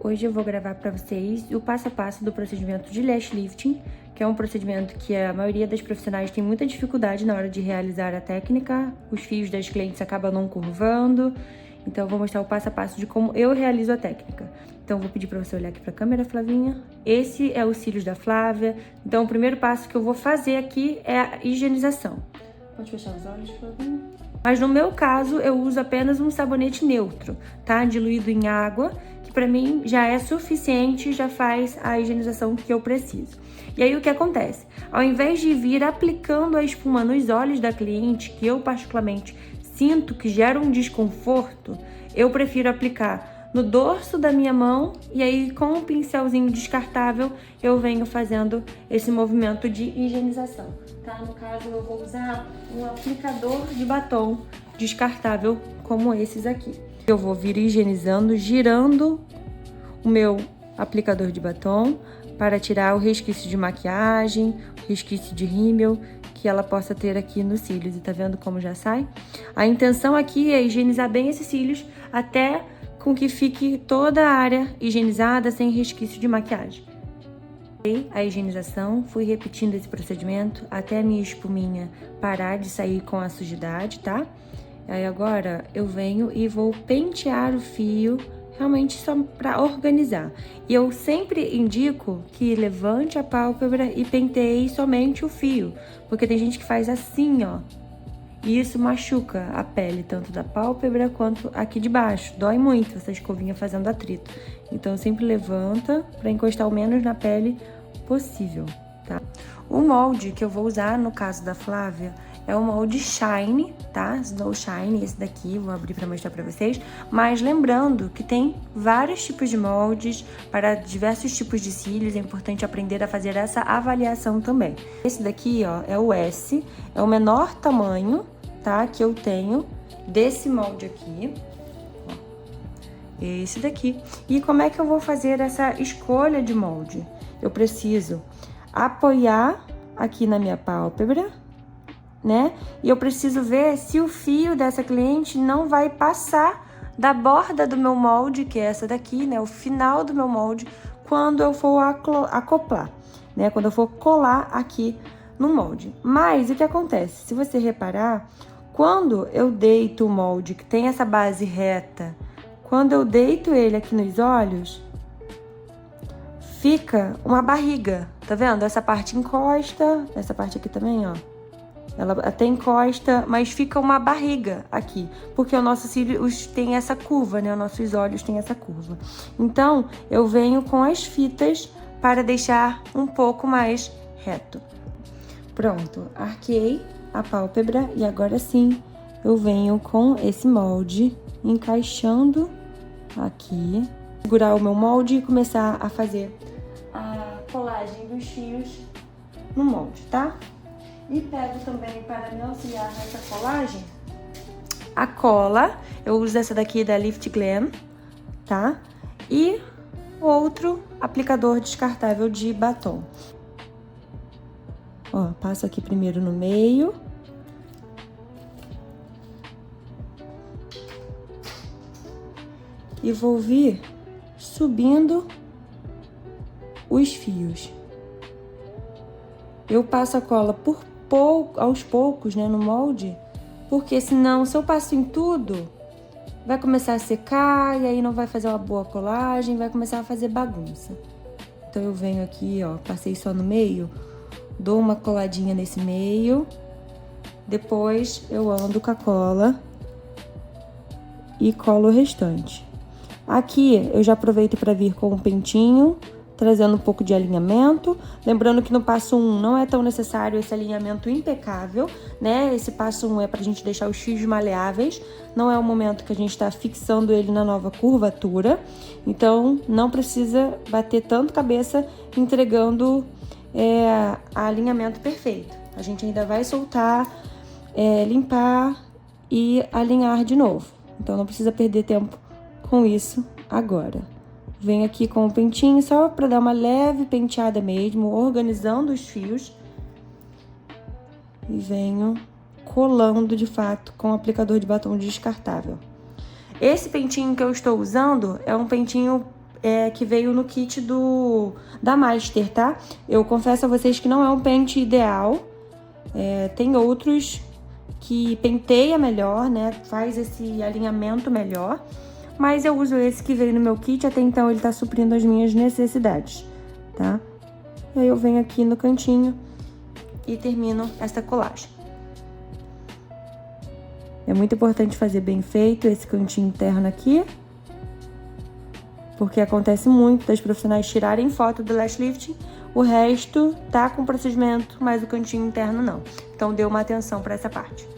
Hoje eu vou gravar para vocês o passo a passo do procedimento de lash lifting, que é um procedimento que a maioria das profissionais tem muita dificuldade na hora de realizar a técnica. Os fios das clientes acabam não curvando, então eu vou mostrar o passo a passo de como eu realizo a técnica. Então eu vou pedir para você olhar aqui para a câmera, Flavinha. Esse é os cílios da Flávia. Então o primeiro passo que eu vou fazer aqui é a higienização. Pode fechar os olhos, Flavinha? Mas no meu caso, eu uso apenas um sabonete neutro, tá? Diluído em água, que pra mim já é suficiente, já faz a higienização que eu preciso. E aí o que acontece? Ao invés de vir aplicando a espuma nos olhos da cliente, que eu particularmente sinto que gera um desconforto, eu prefiro aplicar no dorso da minha mão e aí com um pincelzinho descartável eu venho fazendo esse movimento de higienização, tá? No caso eu vou usar um aplicador de batom descartável como esses aqui. Eu vou vir higienizando, girando o meu aplicador de batom para tirar o resquício de maquiagem, o resquício de rímel que ela possa ter aqui nos cílios. E tá vendo como já sai? A intenção aqui é higienizar bem esses cílios até com que fique toda a área higienizada, sem resquício de maquiagem. A higienização, fui repetindo esse procedimento até a minha espuminha parar de sair com a sujidade, tá? Aí agora eu venho e vou pentear o fio, realmente só para organizar. E eu sempre indico que levante a pálpebra e penteie somente o fio, porque tem gente que faz assim, ó. E isso machuca a pele, tanto da pálpebra quanto aqui de baixo. Dói muito essa escovinha fazendo atrito. Então, sempre levanta para encostar o menos na pele possível, tá? O molde que eu vou usar, no caso da Flávia, é o molde Shine, tá? Snow Shine, esse daqui, vou abrir para mostrar para vocês. Mas lembrando que tem vários tipos de moldes para diversos tipos de cílios, é importante aprender a fazer essa avaliação também. Esse daqui, ó, é o S, é o menor tamanho, tá? Que eu tenho desse molde aqui, ó, esse daqui. E como é que eu vou fazer essa escolha de molde? Eu preciso apoiar aqui na minha pálpebra, né? E eu preciso ver se o fio dessa cliente não vai passar da borda do meu molde, que é essa daqui, né? O final do meu molde, quando eu for acoplar, né? Quando eu for colar aqui no molde. Mas o que acontece? Se você reparar, quando eu deito o molde, que tem essa base reta, quando eu deito ele aqui nos olhos, fica uma barriga, tá vendo? Essa parte encosta, essa parte aqui também, ó. Ela até encosta, mas fica uma barriga aqui, porque o nosso cílios tem essa curva, né? Os nossos olhos têm essa curva. Então, eu venho com as fitas para deixar um pouco mais reto. Pronto, arquei a pálpebra e agora sim eu venho com esse molde encaixando aqui, segurar o meu molde e começar a fazer a colagem dos fios no molde, tá? E pego também, para me auxiliar nessa colagem, a cola. Eu uso essa daqui da Lift Glam, tá? E outro aplicador descartável de batom. Ó, passo aqui primeiro no meio. E vou vir subindo os fios. Eu passo a cola aos poucos, né, no molde, porque senão, se eu passo em tudo, vai começar a secar e aí não vai fazer uma boa colagem, vai começar a fazer bagunça. Então eu venho aqui, ó, passei só no meio, dou uma coladinha nesse meio, depois eu ando com a cola e colo o restante. Aqui eu já aproveito para vir com um pentinho, trazendo um pouco de alinhamento. Lembrando que no passo 1 não é tão necessário esse alinhamento impecável, né? Esse passo 1 é pra gente deixar os fios maleáveis, não é o momento que a gente tá fixando ele na nova curvatura. Então, não precisa bater tanto cabeça entregando alinhamento perfeito. A gente ainda vai soltar, limpar e alinhar de novo. Então, não precisa perder tempo com isso agora. Venho aqui com o pentinho só para dar uma leve penteada mesmo, organizando os fios. E venho colando de fato com o aplicador de batom descartável. Esse pentinho que eu estou usando é um pentinho que veio no kit da Master, tá? Eu confesso a vocês que não é um pente ideal. Tem outros que penteia melhor, né? Faz esse alinhamento melhor. Mas eu uso esse que veio no meu kit, até então ele tá suprindo as minhas necessidades, tá? E aí eu venho aqui no cantinho e termino essa colagem. É muito importante fazer bem feito esse cantinho interno aqui, porque acontece muito das profissionais tirarem foto do lash lifting, o resto tá com procedimento, mas o cantinho interno não. Então dê uma atenção para essa parte.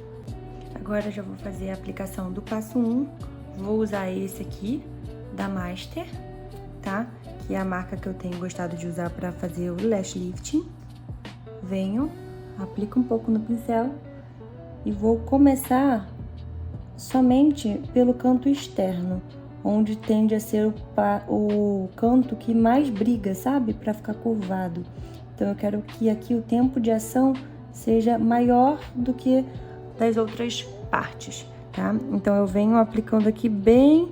Agora já vou fazer a aplicação do passo 1. Vou usar esse aqui, da Master, tá? Que é a marca que eu tenho gostado de usar para fazer o lash lifting. Venho, aplico um pouco no pincel e vou começar somente pelo canto externo, onde tende a ser o canto que mais briga, sabe? Para ficar curvado. Então eu quero que aqui o tempo de ação seja maior do que das outras partes, tá? Então eu venho aplicando aqui bem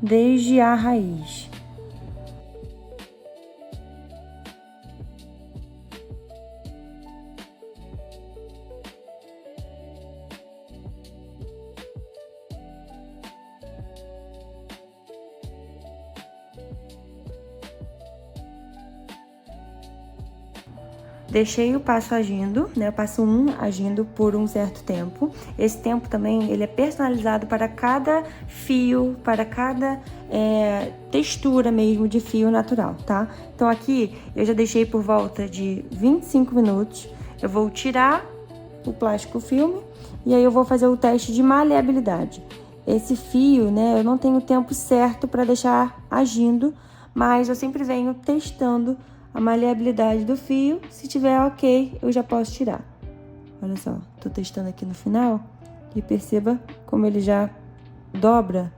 desde a raiz. Deixei o passo agindo, né? O passo 1 agindo por um certo tempo. Esse tempo também, ele é personalizado para cada fio, para cada textura mesmo de fio natural, tá? Então aqui eu já deixei por volta de 25 minutos. Eu vou tirar o plástico filme e aí eu vou fazer o teste de maleabilidade. Esse fio, né? Eu não tenho tempo certo para deixar agindo, mas eu sempre venho testando a maleabilidade do fio. Se tiver ok, eu já posso tirar. Olha só, tô testando aqui no final e perceba como ele já dobra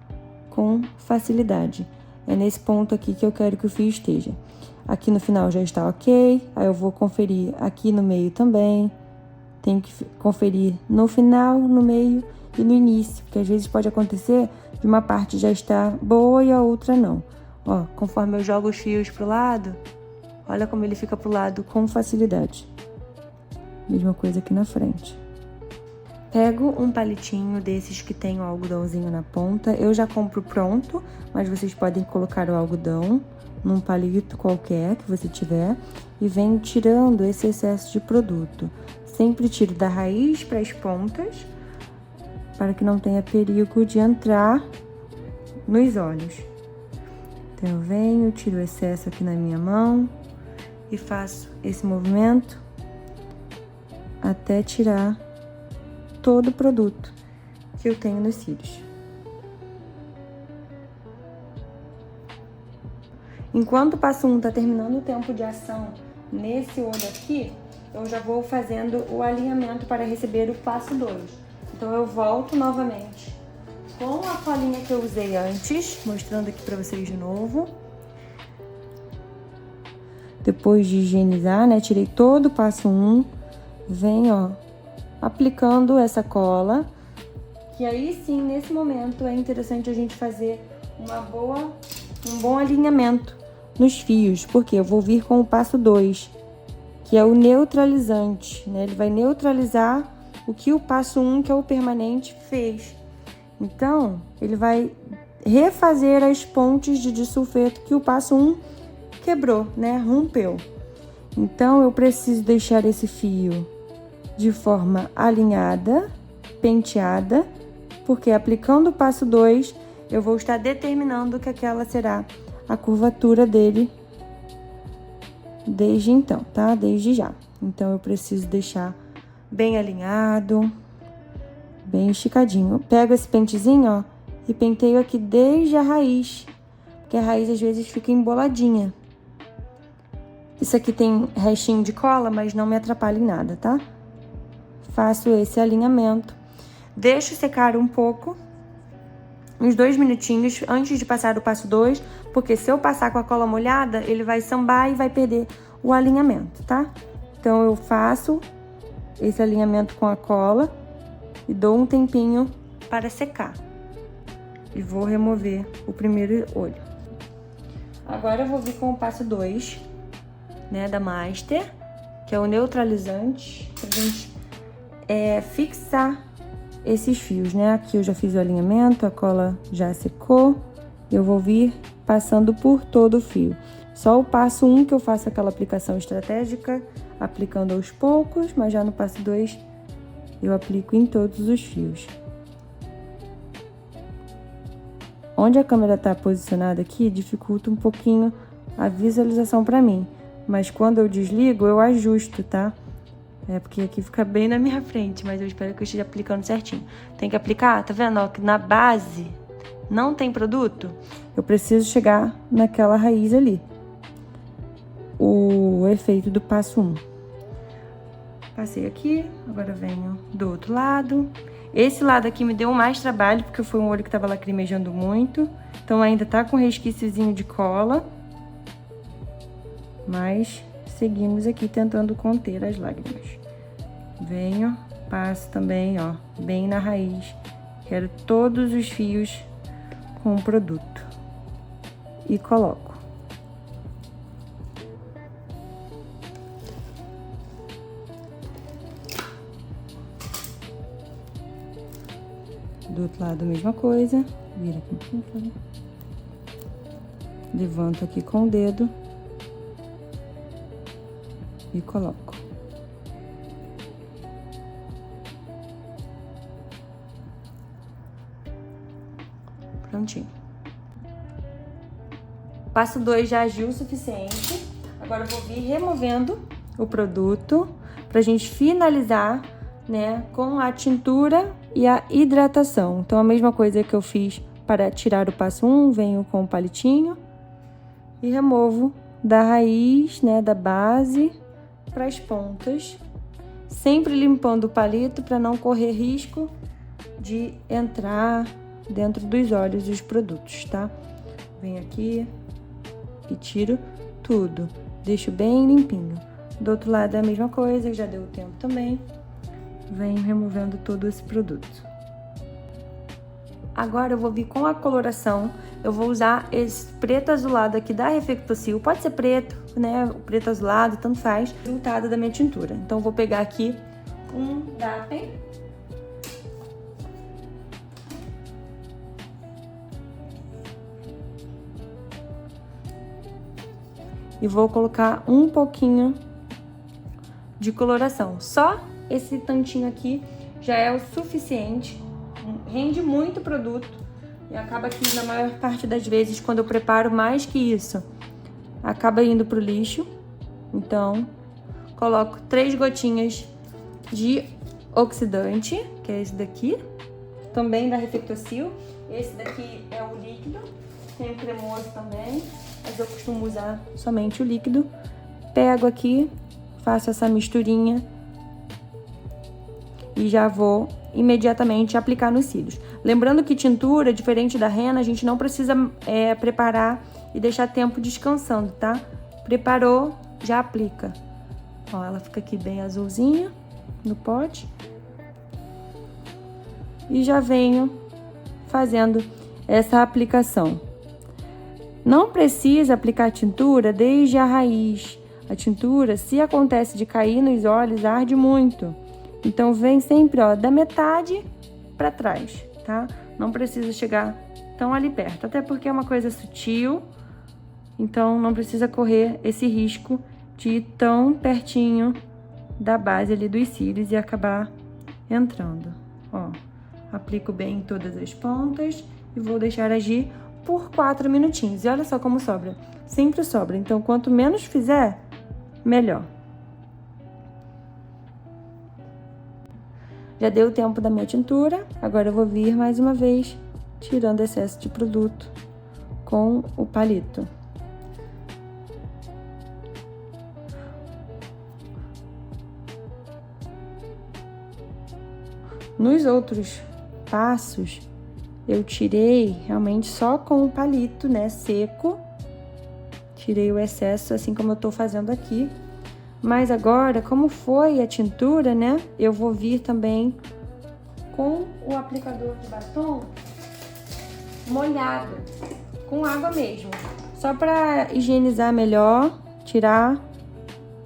com facilidade. É nesse ponto aqui que eu quero que o fio esteja. Aqui no final já está ok, aí eu vou conferir aqui no meio também. Tenho que conferir no final, no meio e no início, porque às vezes pode acontecer de uma parte já estar boa e a outra não. Ó, conforme eu jogo os fios pro lado, olha como ele fica pro lado com facilidade. Mesma coisa aqui na frente. Pego um palitinho desses que tem o algodãozinho na ponta. Eu já compro pronto, mas vocês podem colocar o algodão num palito qualquer que você tiver. E venho tirando esse excesso de produto. Sempre tiro da raiz para as pontas, para que não tenha perigo de entrar nos olhos. Então eu venho, tiro o excesso aqui na minha mão e faço esse movimento até tirar todo o produto que eu tenho nos cílios. Enquanto o passo 1 tá terminando o tempo de ação nesse olho aqui, eu já vou fazendo o alinhamento para receber o passo 2. Então eu volto novamente com a colinha que eu usei antes, mostrando aqui para vocês de novo. Depois de higienizar, né, tirei todo o passo 1, venho, ó, aplicando essa cola, que aí sim, nesse momento, é interessante a gente fazer um bom alinhamento nos fios, porque eu vou vir com o passo 2, que é o neutralizante, né, ele vai neutralizar o que o passo 1, que é o permanente, fez. Então, ele vai refazer as pontes de disulfeto que o passo 1 quebrou, né? Rompeu. Então, eu preciso deixar esse fio de forma alinhada, penteada, porque aplicando o passo 2, eu vou estar determinando que aquela será a curvatura dele desde então, tá? Desde já. Então, eu preciso deixar bem alinhado, bem esticadinho. Pego esse pentezinho, ó, e penteio aqui desde a raiz, porque a raiz às vezes fica emboladinha. Isso aqui tem restinho de cola, mas não me atrapalha em nada, tá? Faço esse alinhamento. Deixo secar um pouco, uns 2 minutinhos, antes de passar o passo 2, porque se eu passar com a cola molhada, ele vai sambar e vai perder o alinhamento, tá? Então, eu faço esse alinhamento com a cola e dou um tempinho para secar. E vou remover o primeiro olho. Agora eu vou vir com o passo 2, né, da Master, que é o neutralizante, pra gente fixar esses fios, né? Aqui eu já fiz o alinhamento, a cola já secou. Eu vou vir passando por todo o fio. Só o passo 1 que eu faço aquela aplicação estratégica, aplicando aos poucos, mas já no passo 2 eu aplico em todos os fios. Onde a câmera está posicionada aqui, dificulta um pouquinho a visualização para mim. Mas quando eu desligo, eu ajusto, tá? Porque aqui fica bem na minha frente, mas eu espero que eu esteja aplicando certinho. Tem que aplicar, tá vendo? Ó, que na base não tem produto. Eu preciso chegar naquela raiz ali. O efeito do passo 1. Passei aqui, agora venho do outro lado. Esse lado aqui me deu mais trabalho, porque foi um olho que tava lacrimejando muito. Então ainda tá com resquíciozinho de cola. Mas seguimos aqui tentando conter as lágrimas. Venho, passo também, ó, bem na raiz. Quero todos os fios com o produto. E coloco. Do outro lado a mesma coisa. Vira aqui. Levanto aqui com o dedo. E coloco. Prontinho. Passo 2 já agiu o suficiente. Agora eu vou vir removendo o produto pra gente finalizar, né, com a tintura e a hidratação. Então a mesma coisa que eu fiz para tirar o passo 1, venho com o palitinho e removo da raiz, né, da base para as pontas, sempre limpando o palito para não correr risco de entrar dentro dos olhos os produtos, tá? Venho aqui e tiro tudo, deixo bem limpinho. Do outro lado é a mesma coisa, já deu tempo também. Venho removendo todo esse produto. Agora eu vou vir com a coloração. Eu vou usar esse preto azulado aqui da Reflectocil. Pode ser preto, né? O preto azulado, tanto faz. Resultado da minha tintura. Então eu vou pegar aqui um Dappen. E vou colocar um pouquinho de coloração. Só esse tantinho aqui já é o suficiente. Rende muito produto. E acaba que na maior parte das vezes, quando eu preparo mais que isso, acaba indo pro lixo. Então, coloco 3 gotinhas de oxidante, que é esse daqui. Também da Reflectocil. Esse daqui é o líquido. Tem o cremoso também, mas eu costumo usar somente o líquido. Pego aqui, faço essa misturinha e já vou imediatamente aplicar nos cílios. Lembrando que tintura, diferente da rena, a gente não precisa preparar e deixar tempo descansando, tá? Preparou, já aplica. Ó, ela fica aqui bem azulzinha no pote. E já venho fazendo essa aplicação. Não precisa aplicar a tintura desde a raiz. A tintura, se acontece de cair nos olhos, arde muito. Então, vem sempre, ó, da metade para trás, tá? Não precisa chegar tão ali perto, até porque é uma coisa sutil, então não precisa correr esse risco de ir tão pertinho da base ali dos cílios e acabar entrando. Ó, aplico bem em todas as pontas e vou deixar agir por 4 minutinhos. E olha só como sobra, sempre sobra, então quanto menos fizer, melhor. Já deu o tempo da minha tintura, agora eu vou vir mais uma vez tirando excesso de produto com o palito. Nos outros passos, eu tirei realmente só com o palito, né, seco. Tirei o excesso, assim como eu tô fazendo aqui. Mas agora, como foi a tintura, né, eu vou vir também com o aplicador de batom molhado, com água mesmo. Só para higienizar melhor, tirar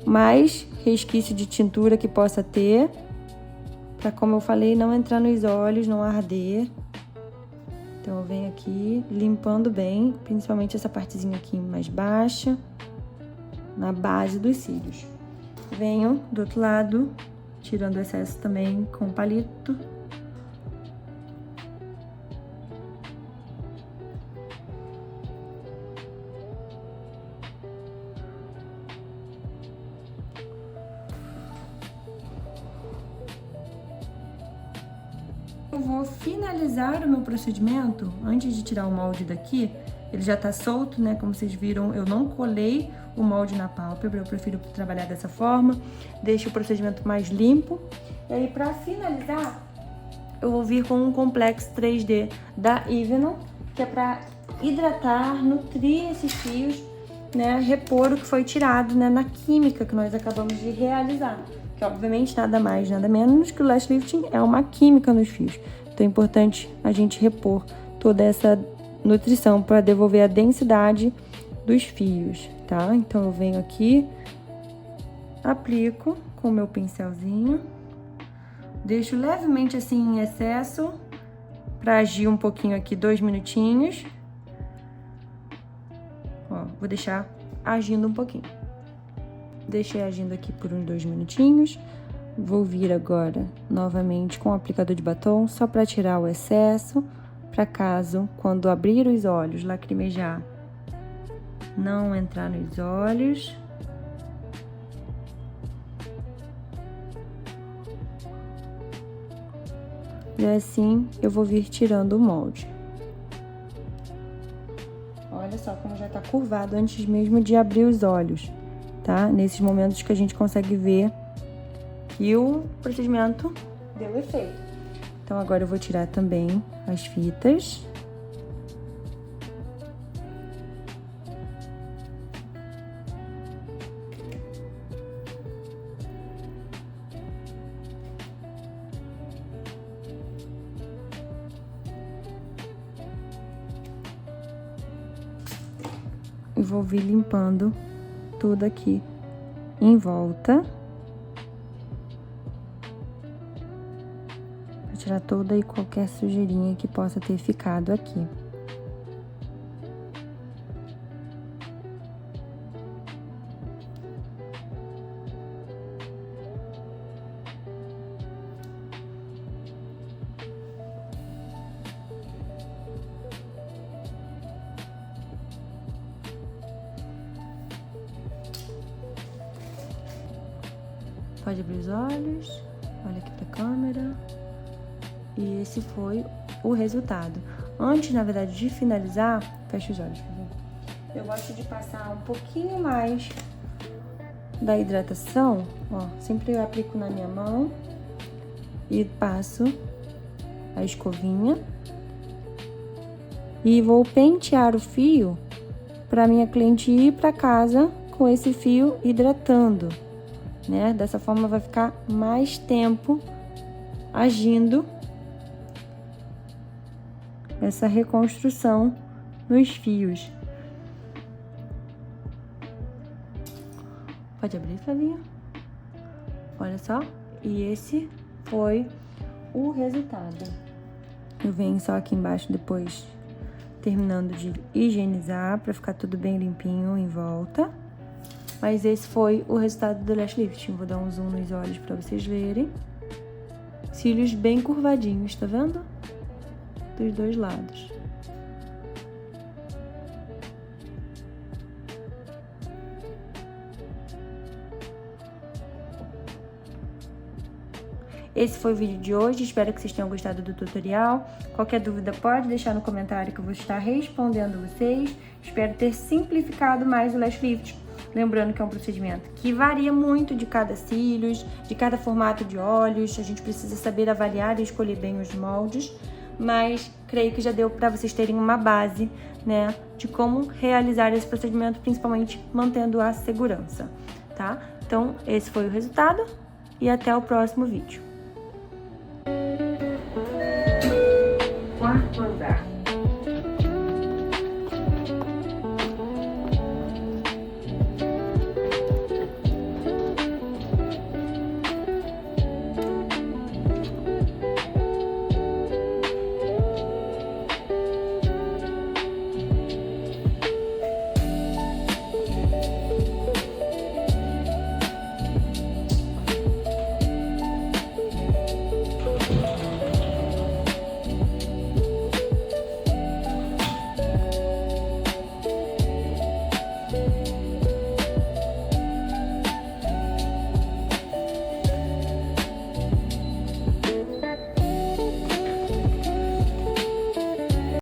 mais resquício de tintura que possa ter, para, como eu falei, não entrar nos olhos, não arder. Então eu venho aqui limpando bem, principalmente essa partezinha aqui mais baixa, na base dos cílios. Venho do outro lado, tirando o excesso também com o palito. Eu vou finalizar o meu procedimento antes de tirar o molde daqui. Ele já tá solto, né? Como vocês viram, eu não colei o molde na pálpebra, eu prefiro trabalhar dessa forma. Deixo o procedimento mais limpo. E aí, pra finalizar, eu vou vir com um complexo 3D da Evenon, que é pra hidratar, nutrir esses fios, né? Repor o que foi tirado, né? Na química que nós acabamos de realizar. Que obviamente nada mais, nada menos que o lash lifting é uma química nos fios. Então é importante a gente repor toda essa nutrição para devolver a densidade dos fios, tá? Então eu venho aqui, aplico com o meu pincelzinho, deixo levemente assim em excesso para agir um pouquinho aqui, 2 minutinhos. Ó, vou deixar agindo um pouquinho. Deixei agindo aqui por uns 2 minutinhos. Vou vir agora novamente com o aplicador de batom, só para tirar o excesso, para caso, quando abrir os olhos, lacrimejar, não entrar nos olhos. E assim eu vou vir tirando o molde. Olha só como já tá curvado antes mesmo de abrir os olhos. Tá? Nesses momentos que a gente consegue ver que o procedimento deu efeito. Então, agora eu vou tirar também as fitas. E vou vir limpando tudo aqui em volta, para tirar toda e qualquer sujeirinha que possa ter ficado aqui. Pode abrir os olhos, olha aqui pra câmera. E esse foi o resultado. Antes, na verdade, de finalizar, fecha os olhos, por favor. Eu gosto de passar um pouquinho mais da hidratação, ó. Sempre eu aplico na minha mão e passo a escovinha. E vou pentear o fio para minha cliente ir para casa com esse fio hidratando. Né? Dessa forma vai ficar mais tempo agindo essa reconstrução nos fios. Pode abrir, Flavinha? Olha só. E esse foi o resultado. Eu venho só aqui embaixo depois, terminando de higienizar para ficar tudo bem limpinho em volta. Mas esse foi o resultado do lash lifting. Vou dar um zoom nos olhos para vocês verem. Cílios bem curvadinhos, tá vendo? Dos dois lados. Esse foi o vídeo de hoje, espero que vocês tenham gostado do tutorial. Qualquer dúvida pode deixar no comentário que eu vou estar respondendo vocês. Espero ter simplificado mais o lash lift. Lembrando que é um procedimento que varia muito de cada cílios, de cada formato de olhos. A gente precisa saber avaliar e escolher bem os moldes. Mas creio que já deu para vocês terem uma base, né, de como realizar esse procedimento, principalmente mantendo a segurança, tá? Então, esse foi o resultado e até o próximo vídeo. Quarto andar.